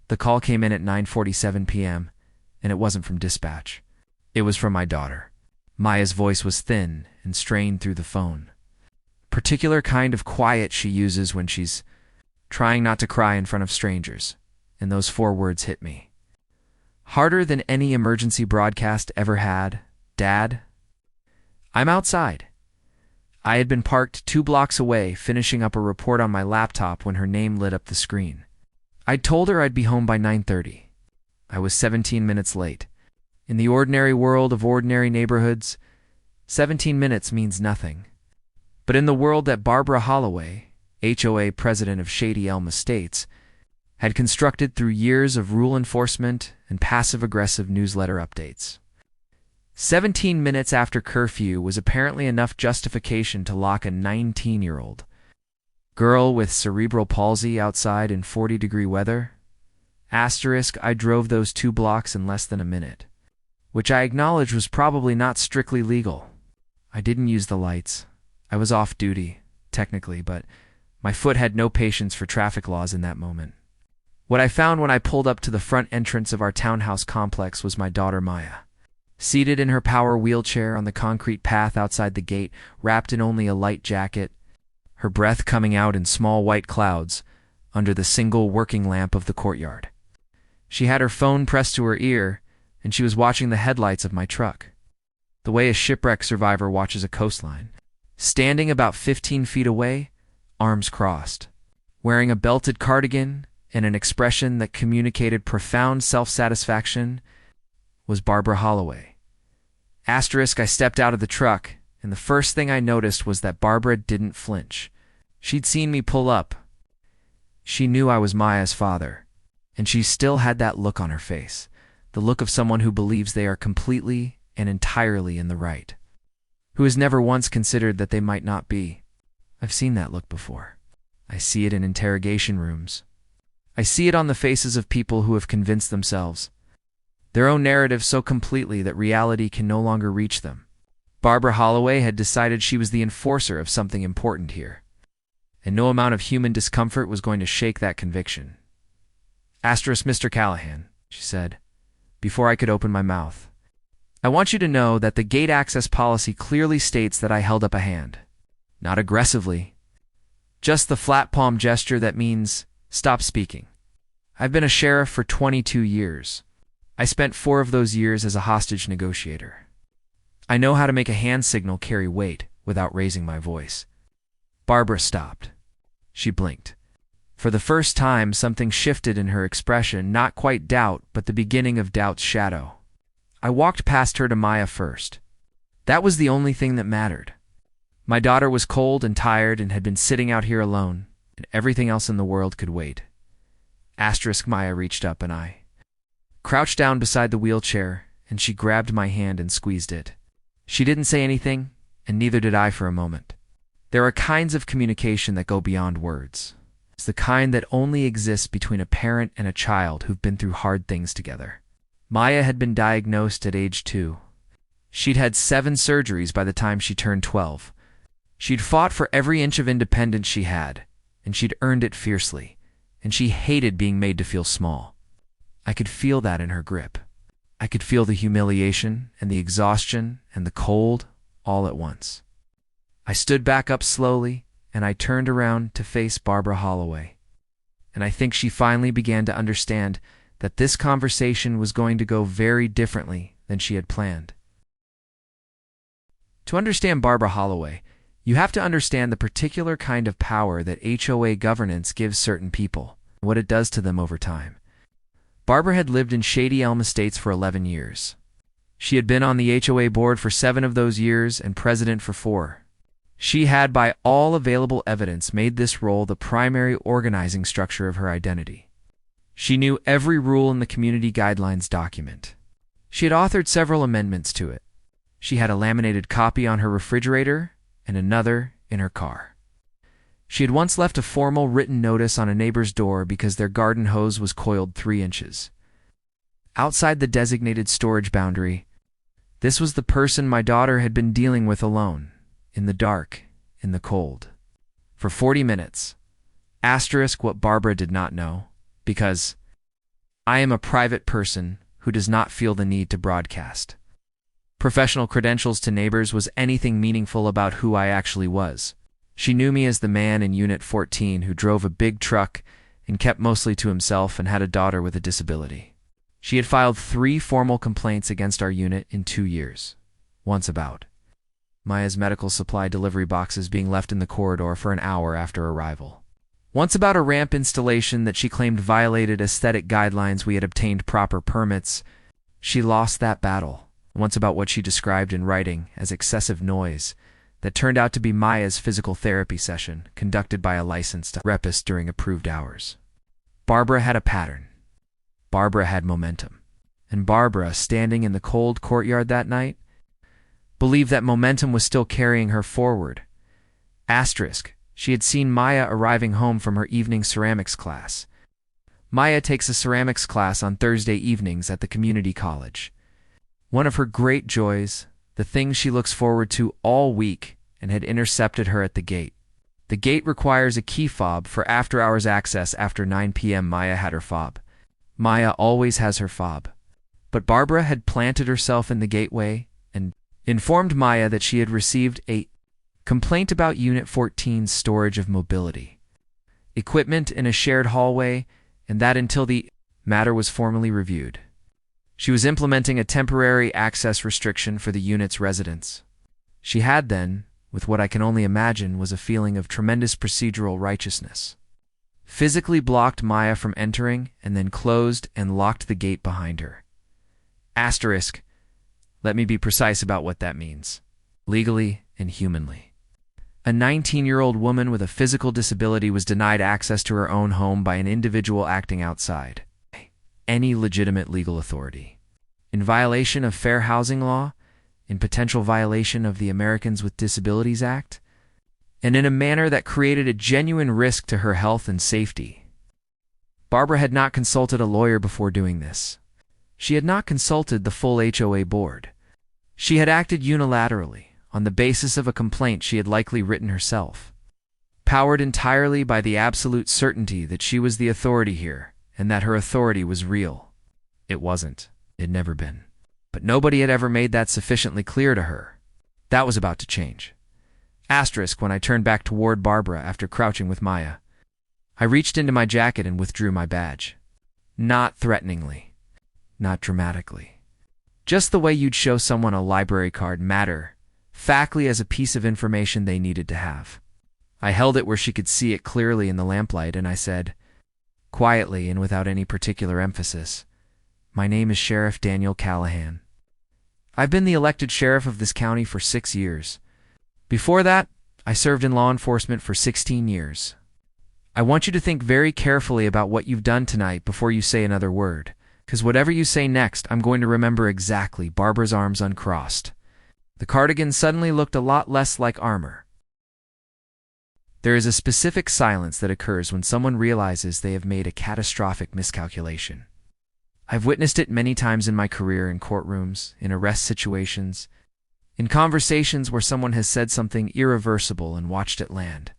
The call came in at 9:47 p.m., and it wasn't from dispatch. It was from my daughter. Maya's voice was thin and strained through the phone. Particular kind of quiet she uses when she's trying not to cry in front of strangers, and those 4 words hit me. Harder than any emergency broadcast ever had. Dad? I'm outside. I had been parked 2 blocks away, finishing up a report on my laptop when her name lit up the screen. I'd told her I'd be home by 9:30. I was 17 minutes late. In the ordinary world of ordinary neighborhoods, 17 minutes means nothing. But in the world that Barbara Holloway, HOA president of Shady Elm Estates, had constructed through years of rule enforcement and passive-aggressive newsletter updates. 17 minutes after curfew was apparently enough justification to lock a 19-year-old girl with cerebral palsy outside in 40-degree weather. I drove those 2 blocks in less than a minute, which I acknowledge was probably not strictly legal. I didn't use the lights. I was off duty, technically, but my foot had no patience for traffic laws in that moment. What I found when I pulled up to the front entrance of our townhouse complex was my daughter Maya, seated in her power wheelchair on the concrete path outside the gate, wrapped in only a light jacket, her breath coming out in small white clouds under the single working lamp of the courtyard. She had her phone pressed to her ear, and she was watching the headlights of my truck, the way a shipwreck survivor watches a coastline. Standing about 15 feet away, arms crossed, wearing a belted cardigan and an expression that communicated profound self-satisfaction, was Barbara Holloway. I stepped out of the truck, and the first thing I noticed was that Barbara didn't flinch. She'd seen me pull up. She knew I was Maya's father, and she still had that look on her face, the look of someone who believes they are completely and entirely in the right, who has never once considered that they might not be. I've seen that look before. I see it in interrogation rooms. I see it on the faces of people who have convinced themselves their own narrative so completely that reality can no longer reach them. Barbara Holloway had decided she was the enforcer of something important here, and no amount of human discomfort was going to shake that conviction. Mr. Callahan, she said, before I could open my mouth. I want you to know that the gate access policy clearly states that I held up a hand. Not aggressively. Just the flat palm gesture that means, stop speaking. I've been a sheriff for 22 years. I spent 4 of those years as a hostage negotiator. I know how to make a hand signal carry weight without raising my voice. Barbara stopped. She blinked. For the first time, something shifted in her expression, not quite doubt, but the beginning of doubt's shadow. I walked past her to Maya first. That was the only thing that mattered. My daughter was cold and tired and had been sitting out here alone, and everything else in the world could wait. Maya reached up, and I crouched down beside the wheelchair, and she grabbed my hand and squeezed it. She didn't say anything, and neither did I for a moment. There are kinds of communication that go beyond words. It's the kind that only exists between a parent and a child who've been through hard things together. Maya had been diagnosed at age 2. She'd had 7 surgeries by the time she turned 12. She'd fought for every inch of independence she had, and she'd earned it fiercely, and she hated being made to feel small. I could feel that in her grip. I could feel the humiliation and the exhaustion and the cold all at once. I stood back up slowly, and I turned around to face Barbara Holloway. And I think she finally began to understand that this conversation was going to go very differently than she had planned. To understand Barbara Holloway, you have to understand the particular kind of power that HOA governance gives certain people, and what it does to them over time. Barbara had lived in Shady Elm Estates for 11 years. She had been on the HOA board for 7 of those years and president for 4. She had, by all available evidence, made this role the primary organizing structure of her identity. She knew every rule in the community guidelines document. She had authored several amendments to it. She had a laminated copy on her refrigerator and another in her car. She had once left a formal written notice on a neighbor's door because their garden hose was coiled 3 inches. Outside the designated storage boundary, this was the person my daughter had been dealing with alone, in the dark, in the cold, for 40 minutes. What Barbara did not know, because I am a private person who does not feel the need to broadcast. Professional credentials to neighbors was anything meaningful about who I actually was. She knew me as the man in Unit 14 who drove a big truck and kept mostly to himself and had a daughter with a disability. She had filed 3 formal complaints against our unit in 2 years. Once about Maya's medical supply delivery boxes being left in the corridor for an hour after arrival. Once about a ramp installation that she claimed violated aesthetic guidelines we had obtained proper permits. She lost that battle. Once about what she described in writing as excessive noise that turned out to be Maya's physical therapy session conducted by a licensed therapist during approved hours. Barbara had a pattern. Barbara had momentum. And Barbara, standing in the cold courtyard that night, believed that momentum was still carrying her forward. Asterisk, she had seen Maya arriving home from her evening ceramics class. Maya takes a ceramics class on Thursday evenings at the community college. One of her great joys, the thing she looks forward to all week, and had intercepted her at the gate. The gate requires a key fob for after-hours access after 9 p.m. Maya had her fob. Maya always has her fob. But Barbara had planted herself in the gateway and informed Maya that she had received a complaint about Unit 14's storage of mobility equipment in a shared hallway, and that until the matter was formally reviewed, she was implementing a temporary access restriction for the unit's residents. She had then, with what I can only imagine was a feeling of tremendous procedural righteousness, physically blocked Maya from entering and then closed and locked the gate behind her. Asterisk, let me be precise about what that means, legally and humanly. A 19-year-old woman with a physical disability was denied access to her own home by an individual acting outside any legitimate legal authority, in violation of fair housing law, in potential violation of the Americans with Disabilities Act, and in a manner that created a genuine risk to her health and safety. Barbara had not consulted a lawyer before doing this. She had not consulted the full HOA board. She had acted unilaterally, on the basis of a complaint she had likely written herself, powered entirely by the absolute certainty that she was the authority here, and that her authority was real. It wasn't. It had never been. But nobody had ever made that sufficiently clear to her. That was about to change. Asterisk, when I turned back toward Barbara after crouching with Maya, I reached into my jacket and withdrew my badge. Not threateningly. Not dramatically. Just the way you'd show someone a library card, factly as a piece of information they needed to have. I held it where she could see it clearly in the lamplight, and I said, quietly and without any particular emphasis, "My name is Sheriff Daniel Callahan. I've been the elected sheriff of this county for 6 years. Before that, I served in law enforcement for 16 years. I want you to think very carefully about what you've done tonight before you say another word, because whatever you say next, I'm going to remember exactly." Barbara's arms uncrossed. The cardigan suddenly looked a lot less like armor. There is a specific silence that occurs when someone realizes they have made a catastrophic miscalculation. I've witnessed it many times in my career, in courtrooms, in arrest situations, in conversations where someone has said something irreversible and watched it land.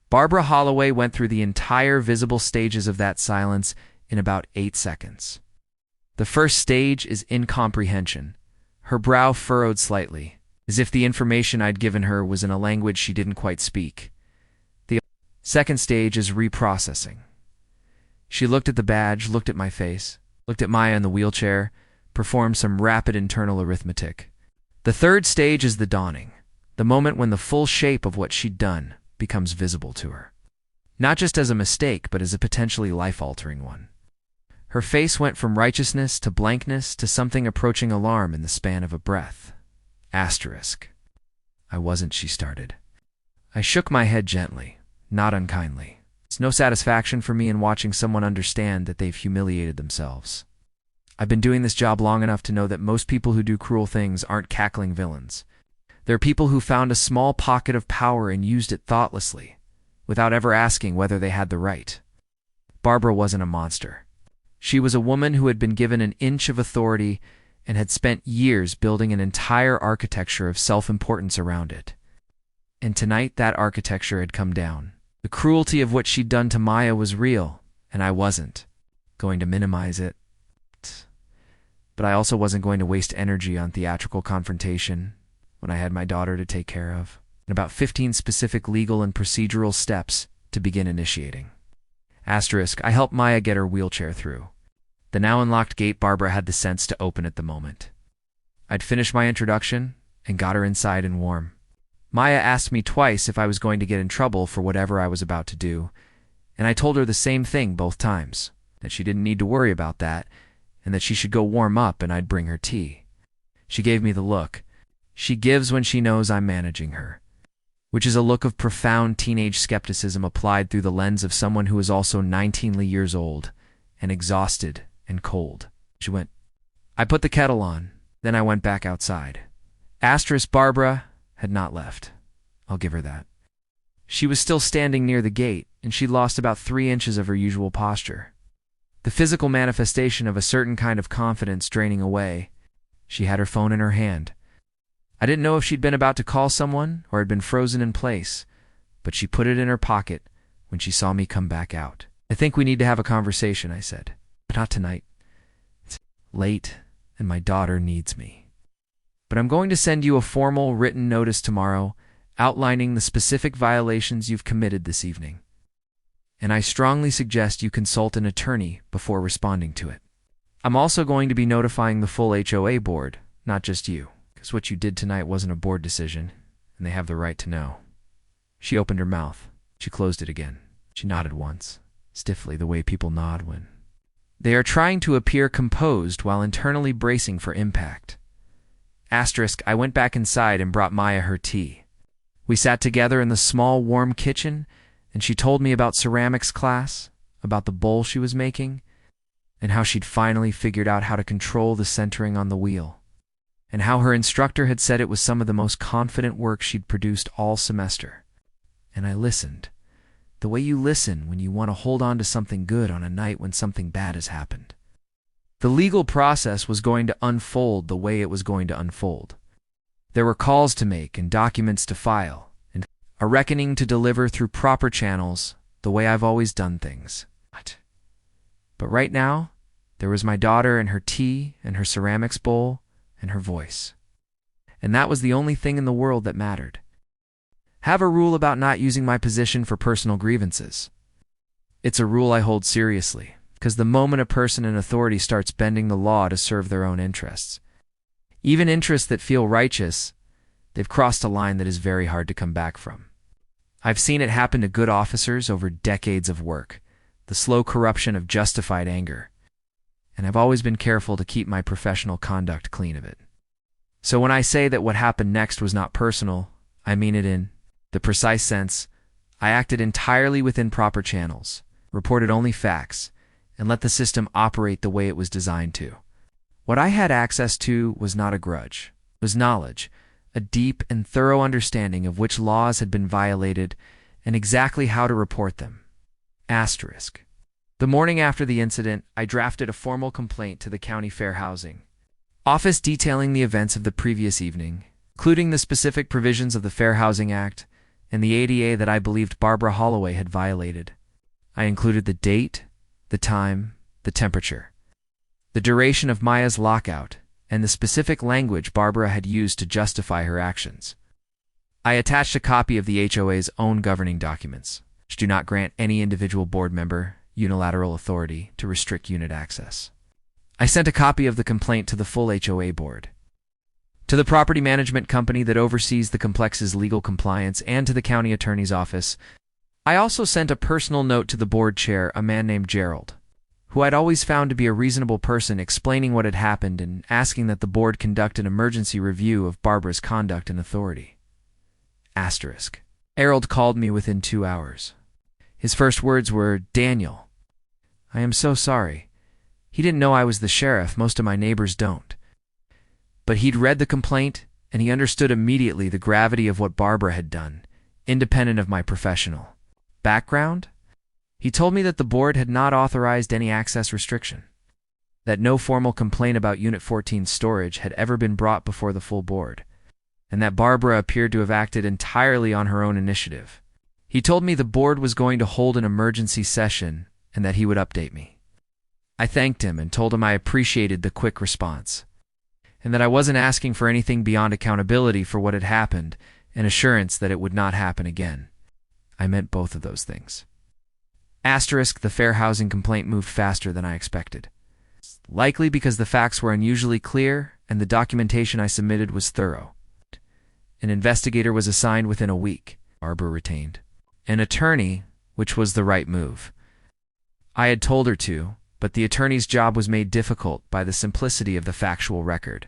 Barbara Holloway went through the entire visible stages of that silence in about 8 seconds. The first stage is incomprehension. Her brow furrowed slightly, as if the information I'd given her was in a language she didn't quite speak. The second stage is reprocessing. She looked at the badge, looked at my face, looked at Maya in the wheelchair, performed some rapid internal arithmetic. The third stage is the dawning, the moment when the full shape of what she'd done becomes visible to her. Not just as a mistake, but as a potentially life-altering one. Her face went from righteousness to blankness to something approaching alarm in the span of a breath. Asterisk. I wasn't, she started. I shook my head gently, not unkindly. It's no satisfaction for me in watching someone understand that they've humiliated themselves. I've been doing this job long enough to know that most people who do cruel things aren't cackling villains. They're people who found a small pocket of power and used it thoughtlessly, without ever asking whether they had the right. Barbara wasn't a monster. She was a woman who had been given an inch of authority and had spent years building an entire architecture of self-importance around it. And tonight that architecture had come down. The cruelty of what she'd done to Maya was real, and I wasn't going to minimize it. but I also wasn't going to waste energy on theatrical confrontation when I had my daughter to take care of, and about 15 specific legal and procedural steps to begin initiating. Asterisk, I helped Maya get her wheelchair through. The now unlocked gate Barbara had the sense to open at the moment. I'd finished my introduction and got her inside and warm. Maya asked me twice if I was going to get in trouble for whatever I was about to do, and I told her the same thing both times, that she didn't need to worry about that, and that she should go warm up and I'd bring her tea. She gave me the look she gives when she knows I'm managing her, which is a look of profound teenage skepticism applied through the lens of someone who is also 19 years old and exhausted and cold. She went, I put the kettle on, then I went back outside. Asterisk, Barbara had not left. I'll give her that. She was still standing near the gate, and she'd lost about 3 inches of her usual posture. The physical manifestation of a certain kind of confidence draining away. She had her phone in her hand. I didn't know if she'd been about to call someone or had been frozen in place, but she put it in her pocket when she saw me come back out. I think we need to have a conversation, I said. But not tonight. It's late, and my daughter needs me. But I'm going to send you a formal written notice tomorrow outlining the specific violations you've committed this evening. And I strongly suggest you consult an attorney before responding to it. I'm also going to be notifying the full HOA board, not just you, because what you did tonight wasn't a board decision, and they have the right to know. She opened her mouth. She closed it again. She nodded once, stiffly, the way people nod when they are trying to appear composed while internally bracing for impact. Asterisk, I went back inside and brought Maya her tea. We sat together in the small, warm kitchen, and she told me about ceramics class, about the bowl she was making, and how she'd finally figured out how to control the centering on the wheel, and how her instructor had said it was some of the most confident work she'd produced all semester. And I listened, the way you listen when you want to hold on to something good on a night when something bad has happened. The legal process was going to unfold the way it was going to unfold. There were calls to make and documents to file, and a reckoning to deliver through proper channels, the way I've always done things. But right now, there was my daughter and her tea and her ceramics bowl and her voice. And that was the only thing in the world that mattered. Have a rule about not using my position for personal grievances. It's a rule I hold seriously, because the moment a person in authority starts bending the law to serve their own interests, even interests that feel righteous, they've crossed a line that is very hard to come back from. I've seen it happen to good officers over decades of work, the slow corruption of justified anger, and I've always been careful to keep my professional conduct clean of it. So when I say that what happened next was not personal, I mean it in the precise sense. I acted entirely within proper channels, reported only facts, and let the system operate the way it was designed to. What I had access to was not a grudge. It was knowledge, a deep and thorough understanding of which laws had been violated and exactly how to report them. Asterisk. The morning after the incident, I drafted a formal complaint to the County Fair Housing Office detailing the events of the previous evening, including the specific provisions of the Fair Housing Act and the ADA that I believed Barbara Holloway had violated. I included the date, the time, the temperature, the duration of Maya's lockout, and the specific language Barbara had used to justify her actions. I attached a copy of the HOA's own governing documents, which do not grant any individual board member unilateral authority to restrict unit access. I sent a copy of the complaint to the full HOA board, to the property management company that oversees the complex's legal compliance, and to the county attorney's office. I also sent a personal note to the board chair, a man named Gerald, who I'd always found to be a reasonable person, explaining what had happened and asking that the board conduct an emergency review of Barbara's conduct and authority. Asterisk. Gerald called me within 2 hours. His first words were, "Daniel, I am so sorry." He didn't know I was the sheriff. Most of my neighbors don't. But he'd read the complaint, and he understood immediately the gravity of what Barbara had done, independent of my professional background. He told me that the board had not authorized any access restriction, that no formal complaint about Unit 14 storage had ever been brought before the full board, and that Barbara appeared to have acted entirely on her own initiative. He told me the board was going to hold an emergency session and that he would update me. I thanked him and told him I appreciated the quick response, and that I wasn't asking for anything beyond accountability for what had happened and assurance that it would not happen again. I meant both of those things. Asterisk, the fair housing complaint moved faster than I expected. Likely because the facts were unusually clear and the documentation I submitted was thorough. An investigator was assigned within a week. Barbara retained an attorney, which was the right move. I had told her to, but the attorney's job was made difficult by the simplicity of the factual record.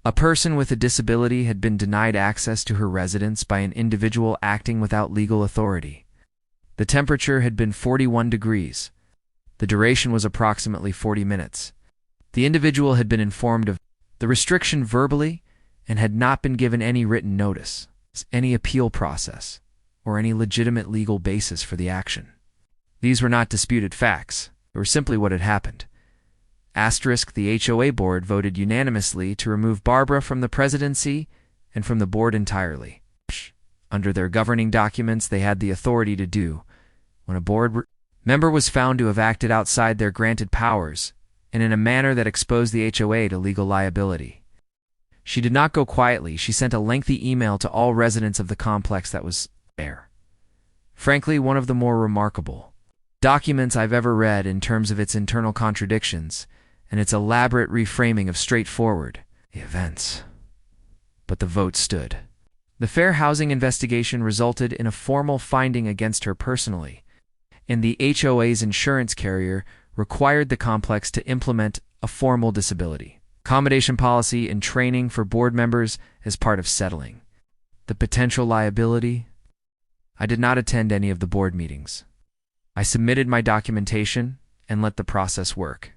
A person with a disability had been denied access to her residence by an individual acting without legal authority. The temperature had been 41 degrees. The duration was approximately 40 minutes. The individual had been informed of the restriction verbally and had not been given any written notice, any appeal process, or any legitimate legal basis for the action. These were not disputed facts. They were simply what had happened. Asterisk, the HOA board voted unanimously to remove Barbara from the presidency and from the board entirely. Under their governing documents, they had the authority to do when a board member was found to have acted outside their granted powers and in a manner that exposed the HOA to legal liability. She did not go quietly. She sent a lengthy email to all residents of the complex that was there. Frankly, one of the more remarkable documents I've ever read in terms of its internal contradictions and its elaborate reframing of straightforward events. But the vote stood. The fair housing investigation resulted in a formal finding against her personally, and the HOA's insurance carrier required the complex to implement a formal disability accommodation policy and training for board members as part of settling the potential liability. I did not attend any of the board meetings. I submitted my documentation and let the process work.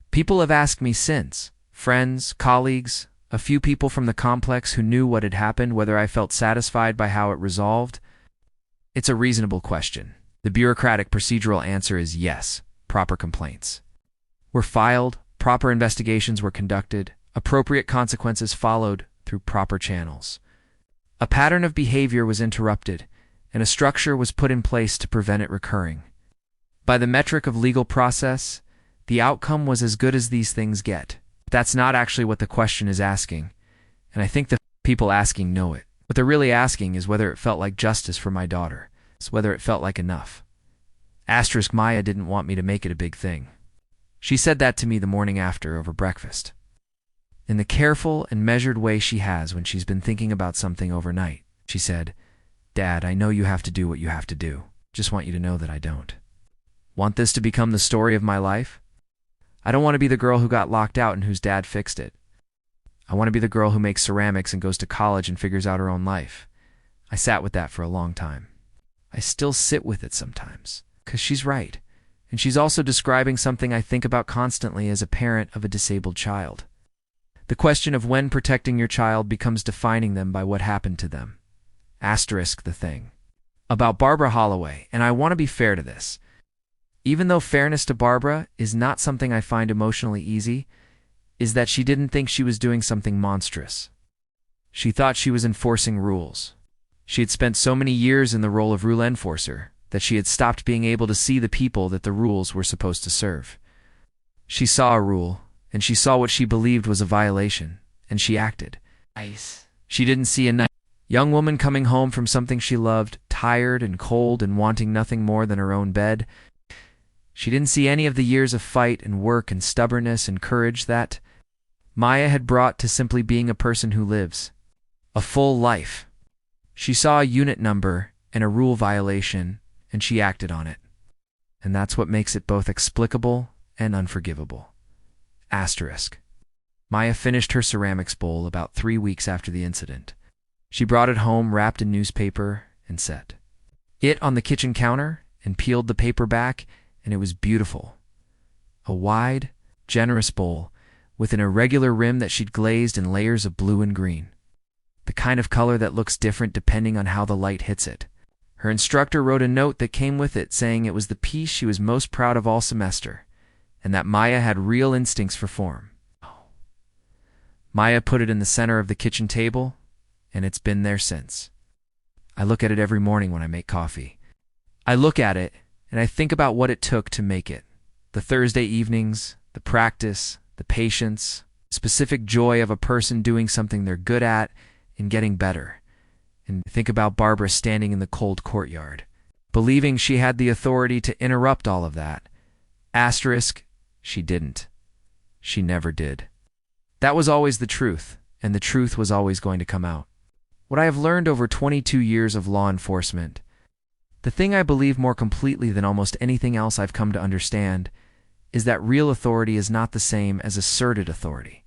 People have asked me since, friends, colleagues, a few people from the complex who knew what had happened, whether I felt satisfied by how it resolved. It's a reasonable question. The bureaucratic procedural answer is yes. Proper complaints were filed, proper investigations were conducted, appropriate consequences followed through proper channels. A pattern of behavior was interrupted, and a structure was put in place to prevent it recurring. By the metric of legal process, the outcome was as good as these things get. But that's not actually what the question is asking, and I think the people asking know it. What they're really asking is whether it felt like justice for my daughter. It's whether it felt like enough. Asterisk, Maya didn't want me to make it a big thing. She said that to me the morning after over breakfast, in the careful and measured way she has when she's been thinking about something overnight. She said, "Dad, I know you have to do what you have to do. Just want you to know that I don't want this to become the story of my life. I don't want to be the girl who got locked out and whose dad fixed it. I want to be the girl who makes ceramics and goes to college and figures out her own life." I sat with that for a long time. I still sit with it sometimes, because she's right. And she's also describing something I think about constantly as a parent of a disabled child. The question of when protecting your child becomes defining them by what happened to them. Asterisk, the thing about Barbara Holloway, and I want to be fair to this. Even though fairness to Barbara is not something I find emotionally easy, is that she didn't think she was doing something monstrous. She thought she was enforcing rules. She had spent so many years in the role of rule enforcer that she had stopped being able to see the people that the rules were supposed to serve. She saw a rule, and she saw what she believed was a violation, and she acted. She didn't see a young woman coming home from something she loved, tired and cold and wanting nothing more than her own bed. She didn't see any of the years of fight and work and stubbornness and courage that Maya had brought to simply being a person who lives a full life. She saw a unit number and a rule violation, and she acted on it. And that's what makes it both explicable and unforgivable. Asterisk. Maya finished her ceramics bowl about 3 weeks after the incident. She brought it home wrapped in newspaper and set it on the kitchen counter and peeled the paper back, and it was beautiful. A wide, generous bowl with an irregular rim that she'd glazed in layers of blue and green. The kind of color that looks different depending on how the light hits it. Her instructor wrote a note that came with it saying it was the piece she was most proud of all semester, and that Maya had real instincts for form. Maya put it in the center of the kitchen table, and it's been there since. I look at it every morning when I make coffee. I look at it, and I think about what it took to make it. The Thursday evenings, the practice, the patience, specific joy of a person doing something they're good at and getting better. And think about Barbara standing in the cold courtyard, believing she had the authority to interrupt all of that. Asterisk, she didn't. She never did. That was always the truth, and the truth was always going to come out. What I have learned over 22 years of law enforcement, the thing I believe more completely than almost anything else I've come to understand, is that real authority is not the same as asserted authority.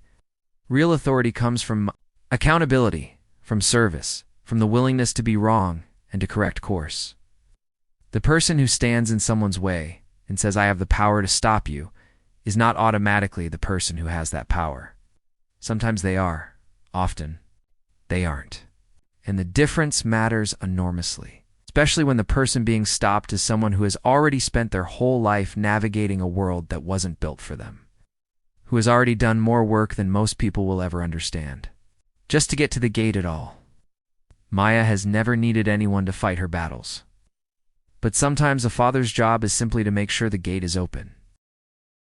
Real authority comes from accountability, from service, from the willingness to be wrong and to correct course. The person who stands in someone's way and says, "I have the power to stop you," is not automatically the person who has that power. Sometimes they are. Often, they aren't. And the difference matters enormously, especially when the person being stopped is someone who has already spent their whole life navigating a world that wasn't built for them, who has already done more work than most people will ever understand, just to get to the gate at all. Maya has never needed anyone to fight her battles. But sometimes a father's job is simply to make sure the gate is open.